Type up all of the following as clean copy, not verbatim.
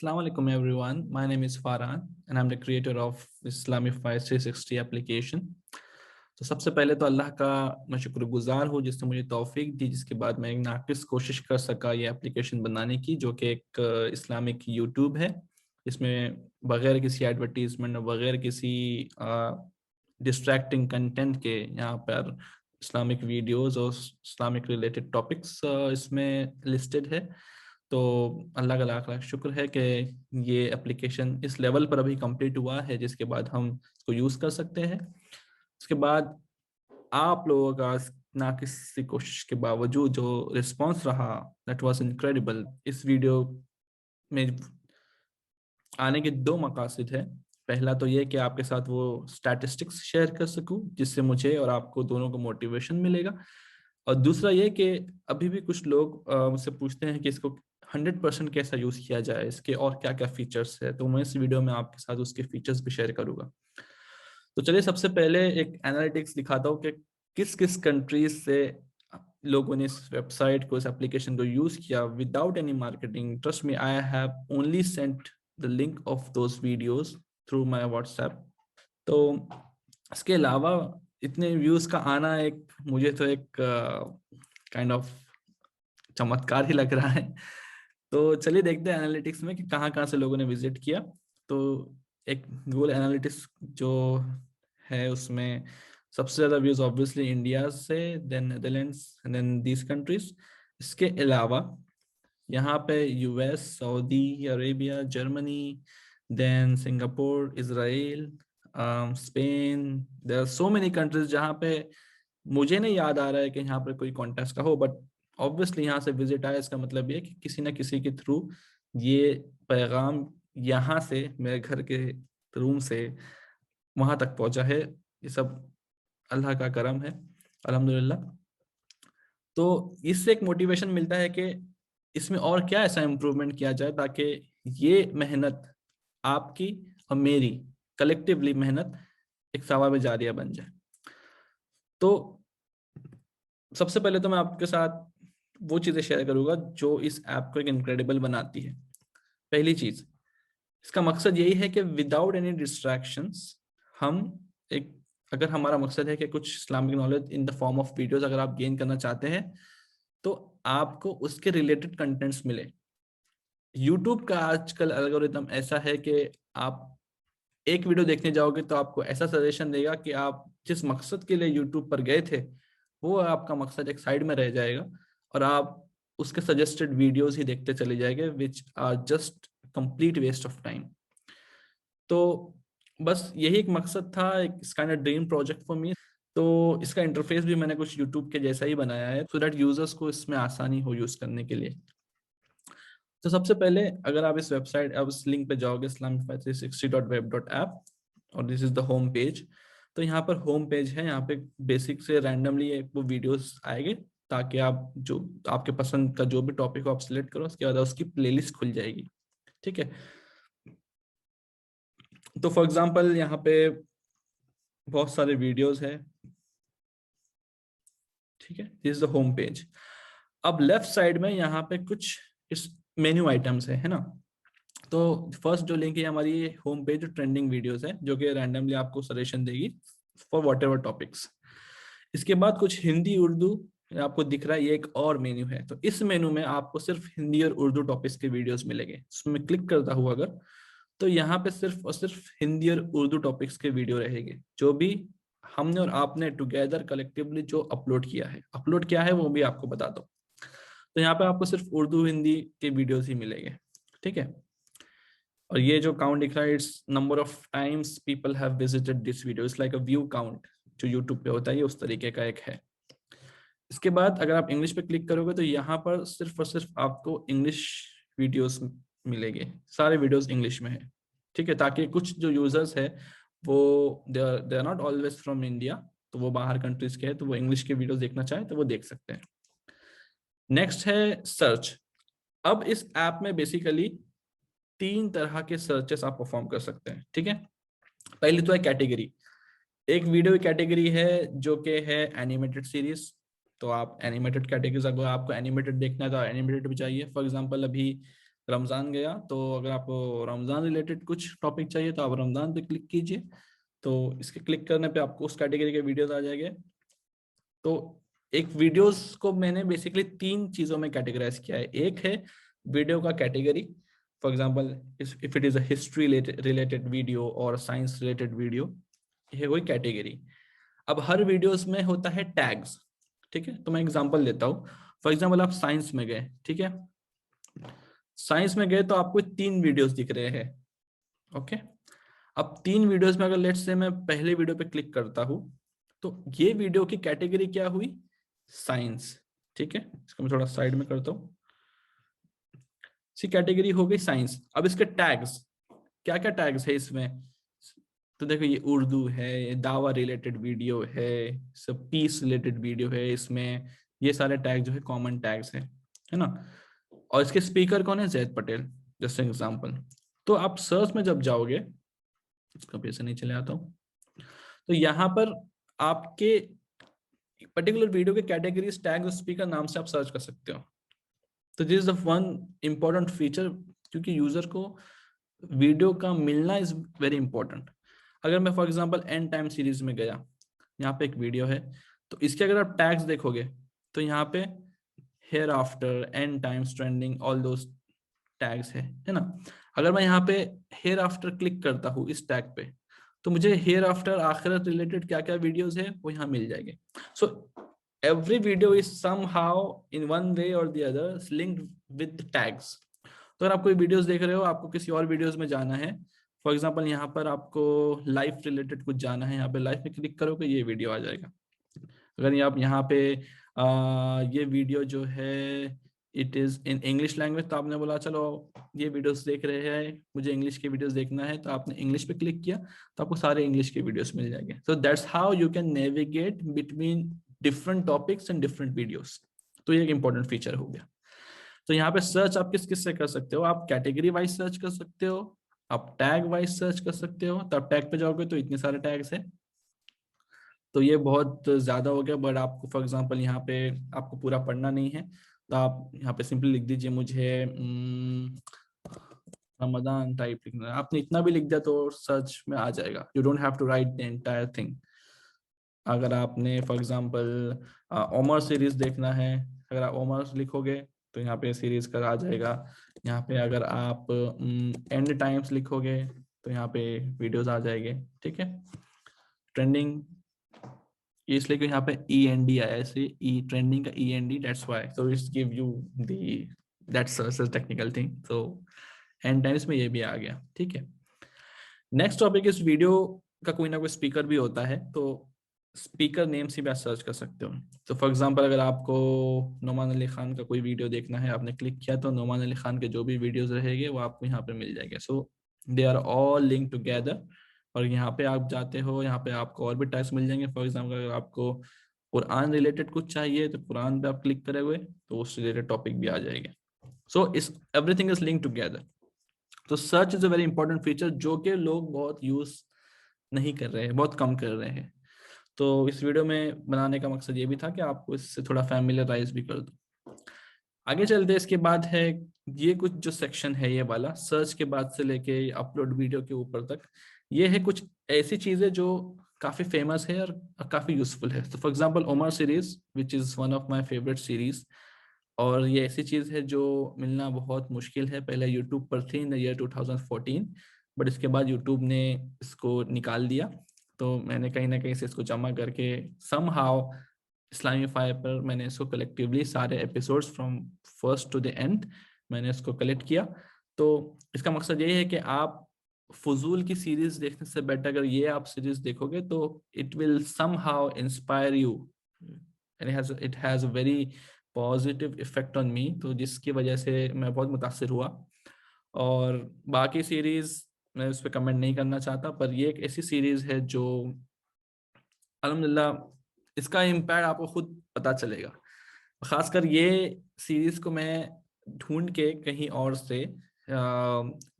Assalamu alaikum everyone. My name is Farhan and I'm the creator of Islamify 360 application. तो सबसे पहले तो अल्लाह का मैं शुक्रगुजार हूँ जिसने मुझे तौफीक दी, जिसके बाद मैं एक नाकिस कोशिश कर सका ये एप्लीकेशन बनाने की, जो कि एक इस्लामिक यूट्यूब है। इसमें बगैर किसी एडवर्टीजमेंट और बगैर किसी डिस्ट्रैक्टिंग कंटेंट के यहाँ पर इस्लामिक वीडियोस और इस्लामिक रिलेटेड टॉपिक्स इसमें लिस्टेड है। तो अल्लाह का लाख लाख शुक्र है कि ये एप्लीकेशन इस लेवल पर अभी कंप्लीट हुआ है जिसके बाद हम इसको यूज़ कर सकते हैं। उसके बाद आप लोगों का ना किसी कोशिश के बावजूद जो रिस्पांस रहा, दैट वाज इनक्रेडिबल। इस वीडियो में आने के दो मकासद है। पहला तो ये कि आपके साथ वो स्टैटिस्टिक्स शेयर कर सकूं जिससे मुझे और आपको दोनों को मोटिवेशन मिलेगा, और दूसरा ये कि अभी भी कुछ लोग मुझसे पूछते हैं कि इसको 100% कैसा यूज़ किया जाए, इसके और क्या क्या फीचर्स है। तो मैं इस वीडियो में आपके साथ उसके फीचर्स भी शेयर करूंगा। तो चलिए सबसे पहले एक एनालिटिक्स दिखाता हूँ कि किस किस कंट्रीज से लोगों ने इस वेबसाइट को, इस एप्लीकेशन को यूज़ किया without any marketing. Trust me, I have only Saint the link of those videos through my WhatsApp. तो इसके अलावा इतने व्यूज़ का आना एक मुझे तो एक काइंड ऑफ चमत्कार ही लग रहा है। तो चलिए देखते हैं एनालिटिक्स में कि कहाँ कहाँ से लोगों ने विजिट किया। तो एक गूगल एनालिटिक्स जो है उसमें सबसे ज़्यादा व्यूज़ ऑब्वियसली इंडिया से, then Netherlands, then these countries. इसके अलावा यहाँ पे US, Saudi Arabia, Germany, then Singapore, Israel, Spain, there are so many countries जहाँ पे मुझे नहीं याद आ रहा है कि यहाँ पर कोई कॉन्टेस्ट का हो, बट ऑब्वियसली यहाँ से विजिट आया। इसका मतलब ये कि किसी ना किसी के थ्रू ये पैगाम यहाँ से, मेरे घर के रूम से वहां तक पहुंचा है। ये सब अल्लाह का करम है, अल्हम्दुलिल्लाह। तो इससे एक मोटिवेशन मिलता है कि इसमें और क्या ऐसा इम्प्रूवमेंट किया जाए ताकि ये मेहनत आपकी और मेरी कलेक्टिवली मेहनत एक सवाब जारिया बन जाए। तो सबसे पहले तो मैं आपके साथ वो चीज़ें शेयर करूंगा जो इस ऐप को एक इनक्रेडिबल बनाती है। पहली चीज़, इसका मकसद यही है कि विदाउट एनी डिस्ट्रैक्शंस हम एक, अगर हमारा मकसद है कि कुछ Islamic knowledge in the form of videos अगर आप गेन करना चाहते हैं तो आपको उसके रिलेटेड कंटेंट्स मिले। यूट्यूब का आजकल एल्गोरिथम ऐसा है कि आप एक वीडियो देखने जाओगे तो आपको ऐसा सजेशन देगा कि आप जिस मकसद के लिए यूट्यूब पर गए थे वो आपका मकसद एक साइड में रह जाएगा और आप उसके सजेस्टेड वीडियोस ही देखते चले जाएंगे which are just complete waste of time. तो बस यही एक मकसद था, एक kind of dream project for me. तो इसका इंटरफेस भी मैंने कुछ यूट्यूब के जैसा ही बनाया है सो दैट यूजर्स को इसमें आसानी हो यूज करने के लिए। तो सबसे पहले अगर आप इस वेबसाइट, अब इस लिंक पे जाओगे islamify360.web.app और this is the home page. तो यहाँ पर होम पेज है, यहाँ पे बेसिक से रैंडमली वो वीडियोस आएंगे ताकि आप जो आपके पसंद का जो भी टॉपिक हो आप सिलेक्ट करो, उसके बाद उसकी प्लेलिस्ट खुल जाएगी। ठीक है, तो फॉर एग्जांपल यहाँ पे बहुत सारे वीडियोस है। ठीक है, this is the home page. अब लेफ्ट साइड में यहाँ पे कुछ इस मेन्यू आइटम्स है ना। तो फर्स्ट जो लिंक है हमारी होम पेज, जो ट्रेंडिंग वीडियोस है जो कि रैंडमली आपको सजेशन देगी फॉर वॉट एवर टॉपिक्स। इसके बाद कुछ हिंदी उर्दू आपको दिख रहा है, ये एक और मेन्यू है। तो इस मेन्यू में आपको सिर्फ हिंदी और उर्दू टॉपिक्स के वीडियोस मिलेंगे। उसमें क्लिक करता हुआ अगर, तो यहाँ पे सिर्फ और सिर्फ हिंदी और उर्दू टॉपिक्स के वीडियो रहेंगे जो भी हमने और आपने टुगेदर कलेक्टिवली जो अपलोड किया है। अपलोड क्या है वो भी आपको बता दो। तो यहाँ पे आपको सिर्फ उर्दू हिंदी के वीडियोस ही मिलेंगे। ठीक है, और ये जो काउंट दिख रहा है, it's number of times people have visited this video, it's like a view count जो यूट्यूब पे होता है, ये उस तरीके का एक है। इसके बाद अगर आप इंग्लिश पे क्लिक करोगे तो यहाँ पर सिर्फ और सिर्फ आपको इंग्लिश वीडियोस मिलेंगे, सारे वीडियोस इंग्लिश में है। ठीक है, ताकि कुछ जो यूजर्स है वो they are not always from India, तो वो बाहर कंट्रीज के हैं, तो वो इंग्लिश के वीडियोस देखना चाहे तो वो देख सकते हैं। नेक्स्ट है सर्च। अब इस ऐप में बेसिकली 3 तरह के सर्चेस आप परफॉर्म कर सकते हैं। ठीक है, पहली तो है कैटेगरी। एक वीडियो कैटेगरी है जो कि है एनिमेटेड सीरीज। तो आप एनिमेटेड कैटेगरीज, अगर आपको एनिमेटेड देखना है तो एनिमेटेड भी चाहिए। फॉर एग्जांपल अभी रमज़ान गया, तो अगर आपको रमज़ान रिलेटेड कुछ टॉपिक चाहिए तो आप रमज़ान पे क्लिक कीजिए, तो इसके क्लिक करने पे आपको उस कैटेगरी के वीडियोस आ जाएंगे। तो एक वीडियोस को मैंने बेसिकली 3 चीज़ों में कैटेगराइज किया है। एक है वीडियो का category, for example if it is a history related video और साइंस रिलेटेड वीडियो, ये कोई कैटेगरी। अब हर वीडियोस में होता है टैग्स, ठीक है। तो मैं एग्जांपल देता हूँ। फॉर एग्जांपल आप साइंस में गए, ठीक है, साइंस में गए तो आपको 3 वीडियोस दिख रहे हैं, ओके। अब 3 वीडियोस में अगर लेट्स से मैं पहले वीडियो पे क्लिक करता हूँ, तो ये वीडियो की कैटेगरी क्या हुई, साइंस, ठीक है। इसको मैं थोड़ा साइड में करता हूँ, इसकी कैटेगरी हो गई साइंस। अब इसके टैग्स, क्या क्या टैग्स है इसमें, तो देखो ये उर्दू है, ये दावा रिलेटेड वीडियो है, सब पीस रिलेटेड वीडियो है इसमें, ये सारे टैग जो है कॉमन टैग्स है ना। और इसके स्पीकर कौन है, जैद पटेल, जस्ट एग्जांपल। तो आप सर्च में जब जाओगे, इसका पैसे नहीं चले आता हूँ, तो यहाँ पर आपके पर्टिकुलर वीडियो के कैटेगरीज टैग स्पीकर नाम से आप सर्च कर सकते हो। तो this is the one important feature, क्योंकि यूजर को वीडियो का मिलना इज वेरी इंपॉर्टेंट। अगर मैं for example and time series में गया, यहाँ पे एक वीडियो है, तो इसके अगर आप टैग्स देखोगे तो यहाँ पे hereafter, end times trending, all those tags है ना। अगर मैं यहाँ पे हेयर आफ्टर क्लिक करता हूँ इस टैग पे, तो मुझे हेयर आफ्टर आखिरत रिलेटेड क्या क्या वीडियोस है वो यहाँ मिल जाएंगे। So every video is somehow in one way or the other linked with tags. तो अगर आप कोई वीडियोस देख रहे हो, आपको किसी और वीडियोस में जाना है, फॉर एग्जांपल यहाँ पर आपको लाइफ रिलेटेड कुछ जाना है, यहाँ पे लाइफ में क्लिक करोगे ये वीडियो आ जाएगा। अगर आप यहाँ पे ये वीडियो जो है it is in English language, तो आपने बोला चलो ये वीडियोस देख रहे हैं, मुझे इंग्लिश के वीडियोस देखना है, तो आपने इंग्लिश पे क्लिक किया तो आपको सारे इंग्लिश के वीडियोस मिल जाएंगे। So that's how you can navigate between different topics and different videos. तो ये एक इंपॉर्टेंट फीचर हो गया। तो यहाँ पे सर्च आप किस किस से कर सकते हो, आप कैटेगरी वाइज सर्च कर सकते हो, आप टैग वाइज सर्च कर सकते हो। तो आप टैग पे जाओगे तो इतने सारे टैग्स हैं, तो ये बहुत ज्यादा हो गया। बट आपको फॉर एग्जांपल यहाँ पे आपको पूरा पढ़ना नहीं है, तो आप यहाँ पे सिंपली लिख दीजिए मुझे रमजान टाइप लिखना है। आपने इतना भी लिख दिया तो सर्च में आ जाएगा, you don't have to write the entire thing. अगर आपने फॉर एग्जांपल ओमर सीरीज देखना है, अगर आप ओमर लिखोगे तो यहाँ पे सीरीज का आ जाएगा। यहाँ पे अगर आप एंड टाइम्स लिखोगे तो यहाँ पे वीडियोस आ जाएंगे, ठीक है। ट्रेंडिंग इसलिए कि यहाँ पे ई एन डी आया, ऐसे ई ट्रेंडिंग का E N D, that's why, so it's give you the that's a technical thing. So end times में ये भी आ गया, ठीक है। नेक्स्ट टॉपिक, इस वीडियो का कोई ना कोई स्पीकर भी होता है, तो स्पीकर नेम से भी आप सर्च कर सकते हो। तो फॉर एग्जांपल अगर आपको नोमान अली खान का कोई वीडियो देखना है, आपने क्लिक किया तो नोमान अली खान के जो भी वीडियोस रहेंगे वो आपको यहाँ पे मिल जाएंगे। So they are all link together. और यहाँ पे आप जाते हो, यहाँ पे आपको और भी टैग्स मिल जाएंगे। फॉर एग्जाम्पल अगर आपको कुरान रिलेटेड कुछ चाहिए तो कुरान पे आप क्लिक करोगे तो उस रिलेटेड टॉपिक भी आ जाएंगे। सो इस एवरीथिंग इज लिंक टुगेदर। तो search is a very important feature जो कि लोग बहुत यूज नहीं कर रहे हैं, बहुत कम कर रहे हैं। तो इस वीडियो में बनाने का मकसद ये भी था कि आपको इससे थोड़ा फैमिलियराइज भी कर दूं। आगे चलते इसके बाद है, ये कुछ जो सेक्शन है ये वाला सर्च के बाद से लेके अपलोड वीडियो के ऊपर तक, ये है कुछ ऐसी चीजें जो काफी फेमस है और काफी यूजफुल है। तो for example Omar series which is one of my favourite series, और ये ऐसी चीज है जो मिलना बहुत मुश्किल है। पहले यूट्यूब पर थी इन द ईयर 2014, बट इसके बाद यूट्यूब ने इसको निकाल दिया। तो मैंने कहीं ना कहीं से इसको जमा करके समहाउ इस्लामीफाई पर मैंने इसको कलेक्टिवली सारे episodes from first to the end मैंने इसको कलेक्ट किया। तो इसका मकसद यही है कि आप फजूल की सीरीज देखने से बेटर अगर ये आप सीरीज देखोगे तो it will somehow inspire you, it has a very positive effect on me, तो जिसकी वजह से मैं बहुत मुतासिर हुआ। और बाकी सीरीज मैं उस पर कमेंट नहीं करना चाहता, पर ये एक ऐसी सीरीज है जो अल्हम्दुलिल्लाह इसका इम्पैक्ट आपको खुद पता चलेगा। खासकर ये सीरीज को मैं ढूंढ के कहीं और से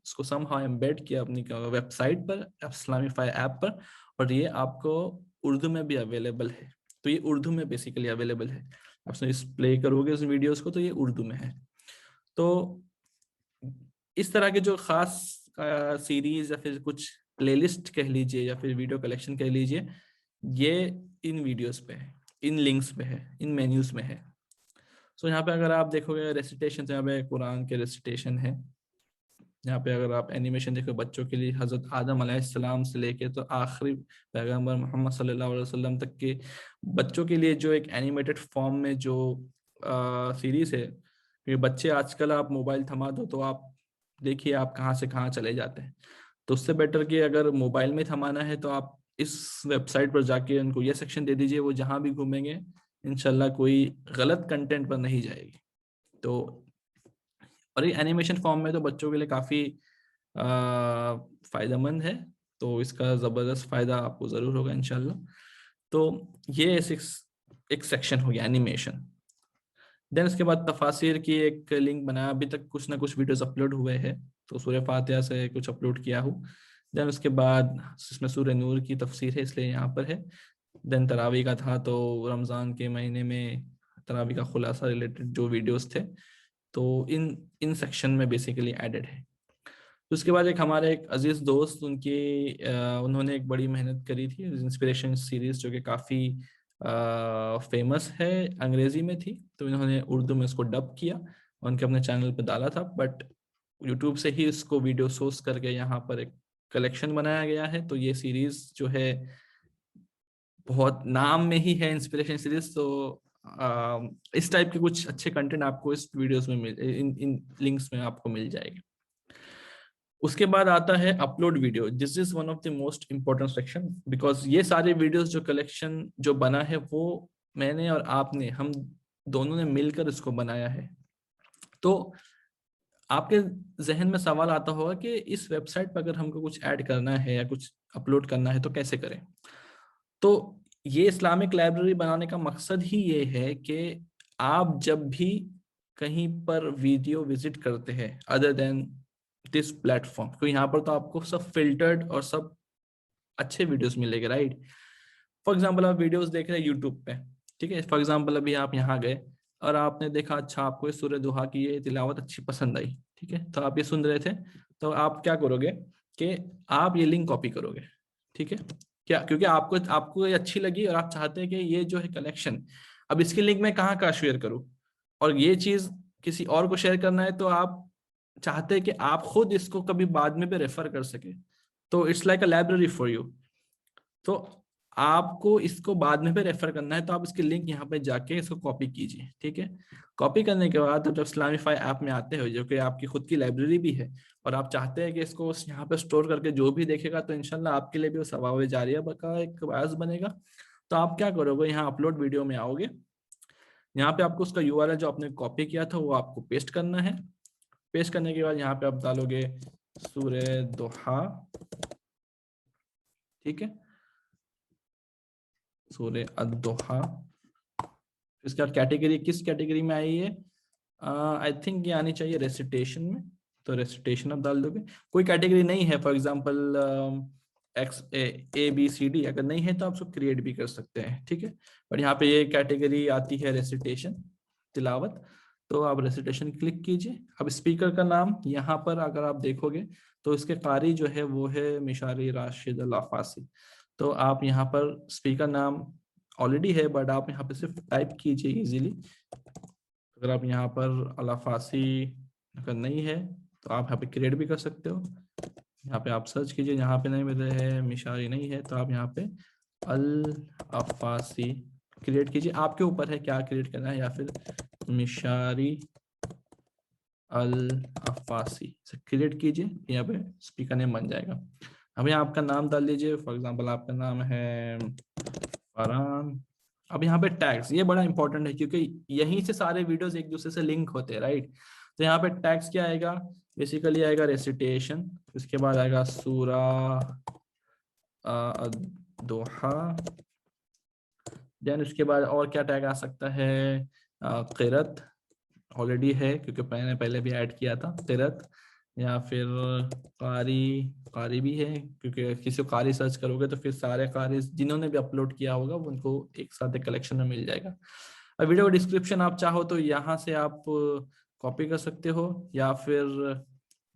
इसको समहाउ एम्बेड किया अपनी वेबसाइट पर, इस्लामीफाई ऐप पर, और ये आपको उर्दू में भी अवेलेबल है। तो ये उर्दू में बेसिकली अवेलेबल है। आप इस प्ले करोगे उस वीडियोस को तो ये उर्दू में है। तो इस तरह के जो खास सीरीज या फिर कुछ प्लेलिस्ट कह लीजिए या फिर वीडियो कलेक्शन कह लीजिए, ये इन वीडियोस पे है, इन लिंक्स पे है, इन मेन्यूज में है। सो यहाँ पे अगर आप देखोगे रेसिटेशन, यहाँ पे कुरान के रेसिटेशन है। यहाँ पे अगर आप एनिमेशन देखो बच्चों के लिए, हजरत आदम अलैहिस्सलाम से लेके तो आखिरी पैगंबर मोहम्मद सल्लल्लाहु अलैहि वसल्लम तक के बच्चों के लिए जो एक एनिमेटेड फॉर्म में जो सीरीज है, क्योंकि बच्चे आजकल आप मोबाइल थमा दो तो आप देखिए आप कहाँ से कहाँ चले जाते हैं। तो उससे बेटर कि अगर मोबाइल में थमाना है तो आप इस वेबसाइट पर जाके उनको ये सेक्शन दे दीजिए, वो जहाँ भी घूमेंगे इंशाल्लाह कोई गलत कंटेंट पर नहीं जाएगी। तो और ये एनिमेशन फॉर्म में तो बच्चों के लिए काफ़ी फायदेमंद है, तो इसका ज़बरदस्त फ़ायदा आपको ज़रूर होगा इंशाल्लाह। तो ये एक सेक्शन हो गया एनिमेशन। देन उसके बाद तफासिर की एक लिंक बनाया, अभी तक कुछ ना कुछ वीडियोस अपलोड हुए हैं, तो सूरह फातिहा से कुछ अपलोड किया हूँ। देन उसके बाद इसमें सूरह नूर की तफसीर है इसलिए यहाँ पर है। देन तरावी का था, तो रमज़ान के महीने में तरावी का खुलासा रिलेटेड जो वीडियोस थे, तो इन इन सेक्शन में बेसिकली एडेड है। उसके बाद एक हमारे एक अजीज दोस्त, उन्होंने एक बड़ी मेहनत करी थी इंस्पिरेशन सीरीज, जो कि काफ़ी फेमस है, अंग्रेजी में थी, तो इन्होंने उर्दू में उसको डब किया, उनके अपने चैनल पर डाला था, बट यूट्यूब से ही इसको वीडियो सोर्स करके यहाँ पर एक कलेक्शन बनाया गया है। तो ये सीरीज जो है बहुत नाम में ही है इंस्पिरेशन सीरीज, तो इस टाइप के कुछ अच्छे कंटेंट आपको इस वीडियोस में इन इन लिंक्स में आपको मिल जाएगी। उसके बाद आता है upload video. This is one of the most important section, because ये सारे वीडियोस जो कलेक्शन जो बना है वो मैंने और आपने, हम दोनों ने मिलकर इसको बनाया है। तो आपके जहन में सवाल आता होगा कि इस वेबसाइट पर अगर हमको कुछ ऐड करना है या कुछ अपलोड करना है तो कैसे करें। तो ये इस्लामिक लाइब्रेरी बनाने का मकसद ही ये है कि आप जब भी कहीं पर वीडियो विजिट करते हैं अदर देन दिस प्लेटफॉर्म, तो यहाँ पर तो आपको सब फिल्टर्ड और सब अच्छे वीडियोस मिलेंगे, राइट। फॉर एग्जांपल आप वीडियोस देख रहे हैं यूट्यूब पे, ठीक है। फॉर एग्जांपल अभी आप यहाँ गए और आपने देखा, अच्छा आपको इस सूरह दुहा की ये तिलावत अच्छी पसंद आई, ठीक है, तो आप ये सुन रहे थे, तो आप क्या करोगे कि आप ये लिंक कॉपी करोगे, ठीक है। क्या, क्योंकि आपको आपको ये अच्छी लगी और आप चाहते हैं कि ये जो है कलेक्शन, अब इसकी लिंक मैं कहाँ कहाँ शेयर करूँ, और ये चीज किसी और को शेयर करना है, तो आप चाहते हैं कि आप खुद इसको कभी बाद में भी रेफर कर सके। तो it's like a library for you. तो आपको इसको बाद में भी रेफर करना है, तो आप इसकी लिंक यहाँ पे जाके इसको कॉपी कीजिए, ठीक है। कॉपी करने के बाद जब इस्लामीफाई ऐप में आते हो, जो कि आपकी खुद की लाइब्रेरी भी है, और आप चाहते हैं कि इसको यहाँ पे स्टोर करके जो भी देखेगा तो इंशाल्लाह आपके लिए भी वो सवाब जारिया का एक बायस बनेगा। तो आप क्या करोगे, यहाँ अपलोड वीडियो में आओगे, यहाँ पे आपको उसका यूआरएल जो आपने कॉपी किया था वो आपको पेस्ट करना है। पेस्ट करने के बाद यहाँ पे आप डालोगे सूरह दुहा, ठीक है, सूरह अद-दुहा। इसका कैटेगरी किस कैटेगरी में आई है, आई थिंक ये आनी चाहिए रेसिटेशन में, तो रेसिटेशन आप डाल दोगे। कोई कैटेगरी नहीं है, for example X A B C D, अगर नहीं है तो आप उसको क्रिएट भी कर सकते हैं, ठीक है। पर यहाँ पे ये कैटेगरी आती है रेसिटेशन, तिलावत, तो आप रेसिटेशन क्लिक कीजिए। अब स्पीकर का नाम यहाँ पर अगर आप देखोगे तो इसके कारी जो है वो है मिशारी राशिद अल अफ़ासी। तो आप यहाँ पर स्पीकर नाम ऑलरेडी है, बट आप यहाँ पे सिर्फ टाइप कीजिए इजीली। अगर आप यहाँ पर अल अफ़ासी अगर नहीं है तो आप यहाँ पे क्रिएट भी कर सकते हो। यहाँ पे आप सर्च कीजिए, यहाँ पे नहीं मिल रहे हैं, मिशारी नहीं है, तो आप यहाँ पे अल अफ़ासी क्रिएट कीजिए। आपके ऊपर है क्या क्रिएट करना है, या फिर मिशारी अल अफ़ासी से क्रिएट कीजिए, यहाँ पे स्पीकर नेम बन जाएगा। अब यहाँ आपका नाम डाल दीजिए, फॉर एग्जांपल आपका नाम है फरहान। अब यहाँ पे टैग्स, ये बड़ा इंपॉर्टेंट है क्योंकि यहीं से सारे वीडियोस एक दूसरे से लिंक होते हैं, राइट। तो यहाँ पे टैग्स क्या आएगा, बेसिकली आएगा रेसिटेशन, उसके बाद आएगा सूरा दोहा, देन उसके बाद और क्या टैग आ सकता है, क़िरत ऑलरेडी है क्योंकि मैंने पहले भी ऐड किया था क़िरत, या फिर कारी, कारी भी है क्योंकि किसी को कारी सर्च करोगे तो फिर सारे कारी जिन्होंने भी अपलोड किया होगा उनको एक साथ एक कलेक्शन में मिल जाएगा। अब वीडियो डिस्क्रिप्शन आप चाहो तो यहाँ से आप कॉपी कर सकते हो, या फिर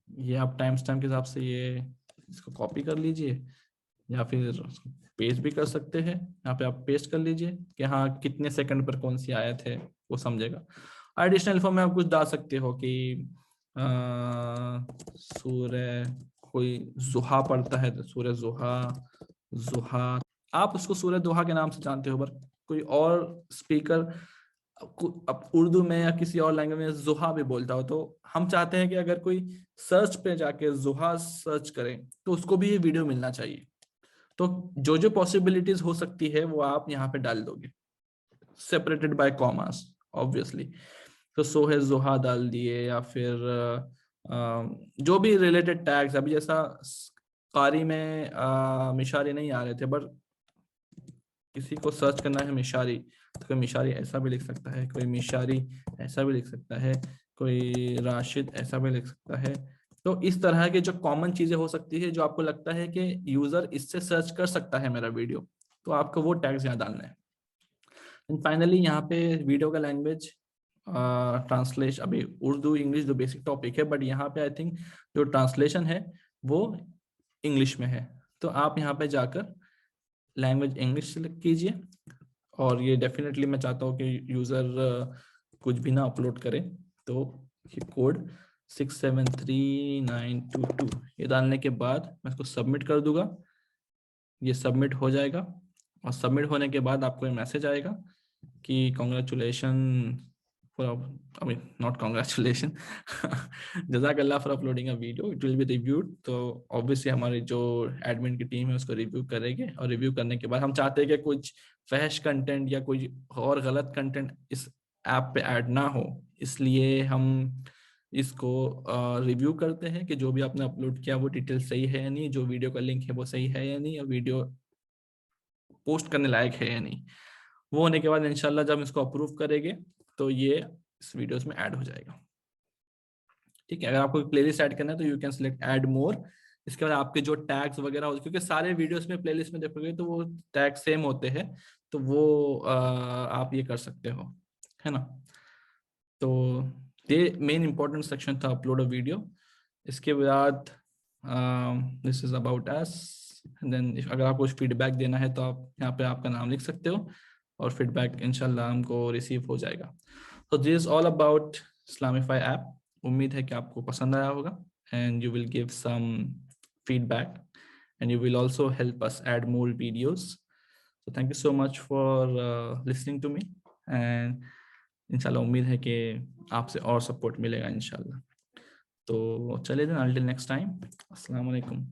ये आप टाइम स्टैम्प के हिसाब से ये इसको कॉपी कर लीजिए, या फिर पेस्ट भी कर सकते हैं। यहाँ पे आप पेस्ट कर लीजिए कि हाँ कितने सेकंड पर कौन सी आयत है, वो समझेगा। एडिशनल फॉर्म में आप कुछ डाल सकते हो कि सूर्य कोई जुहा पढ़ता है तो सूर्य जुहा, जुहा। आप उसको सूर्य दुहा के नाम से जानते हो, पर कोई और स्पीकर अब उर्दू में या किसी और लैंग्वेज में जुहा भी बोलता हो, तो हम चाहते हैं कि अगर कोई सर्च पे जाके जुहा सर्च करे तो उसको भी ये वीडियो मिलना चाहिए। तो जो जो पॉसिबिलिटीज हो सकती है वो आप यहाँ पे डाल दोगे, सेपरेटेड बाय कॉमास ऑब्वियसली। तो सो है जुहा डाल दिए, या फिर जो भी रिलेटेड टैग्स। अभी जैसा कारी में मिशारी नहीं आ रहे थे, बट किसी को सर्च करना है मिशारी, तो कोई मिशारी ऐसा भी लिख सकता है, कोई मिशारी ऐसा भी लिख सकता है, कोई राशिद ऐसा भी लिख सकता है। तो इस तरह के जो कॉमन चीजें हो सकती है, जो आपको लगता है कि यूजर इससे सर्च कर सकता है मेरा वीडियो, तो आपको वो टैग्स यहाँ डालना है। एंड फाइनली यहाँ पे वीडियो का लैंग्वेज ट्रांसलेशन, अभी उर्दू इंग्लिश जो बेसिक टॉपिक है, बट यहाँ पे आई थिंक जो ट्रांसलेशन है वो इंग्लिश में है। तो आप यहाँ पे जाकर लैंग्वेज इंग्लिश सेलेक्ट कीजिए, और ये डेफिनेटली मैं चाहता हूँ कि यूज़र कुछ भी ना अपलोड करे। तो ये कोड 673922 ये डालने के बाद मैं इसको सबमिट कर दूंगा। ये सबमिट हो जाएगा, और सबमिट होने के बाद आपको ये मैसेज आएगा कि congratulation for, I mean not congratulation, जज़ाकल्लाह for uploading a video, it will be reviewed. तो ऑब्वियसली हमारी जो एडमिन की टीम है उसको रिव्यू करेंगे, और रिव्यू करने के बाद हम चाहते हैं कि कुछ फहश कंटेंट या कोई और गलत कंटेंट इस ऐप पे ऐड ना हो, इसलिए हम इसको रिव्यू करते हैं कि जो भी आपने अपलोड किया वो डिटेल सही है या नहीं, जो वीडियो का लिंक है वो सही है या नहीं, और वीडियो पोस्ट करने लायक है या नहीं। वो होने के बाद इंशाल्लाह जब इसको अप्रूव करेंगे तो ये इस वीडियोस में ऐड हो जाएगा। ठीक है, अगर आपको प्लेलिस्ट ऐड करना है तो you can select add more. इसके बाद आपके जो टैग्स वगैरह हो, क्योंकि सारे वीडियोस में प्लेलिस्ट में देखोगे तो वो टैग सेम होते हैं, तो वो आप ये कर सकते हो, है ना। तो ये मेन इंपॉर्टेंट सेक्शन था, अपलोड अ वीडियो। इसके बाद this is about us. Then अगर आपको कुछ फीडबैक देना है तो आप यहाँ पे आपका नाम लिख सकते हो, और फीडबैक इंशाल्लाह हमको रिसीव हो जाएगा। तो this is all about Islamify app. उम्मीद है कि आपको पसंद आया होगा, and you will give some feedback, and you will also help us add more videos. तो thank you so much for listening to me, and इंशाल्लाह उम्मीद है कि आपसे और सपोर्ट मिलेगा इंशाल्लाह। तो चलिए देन, अनटिल नेक्स्ट टाइम, अस्सलाम वालेकुम।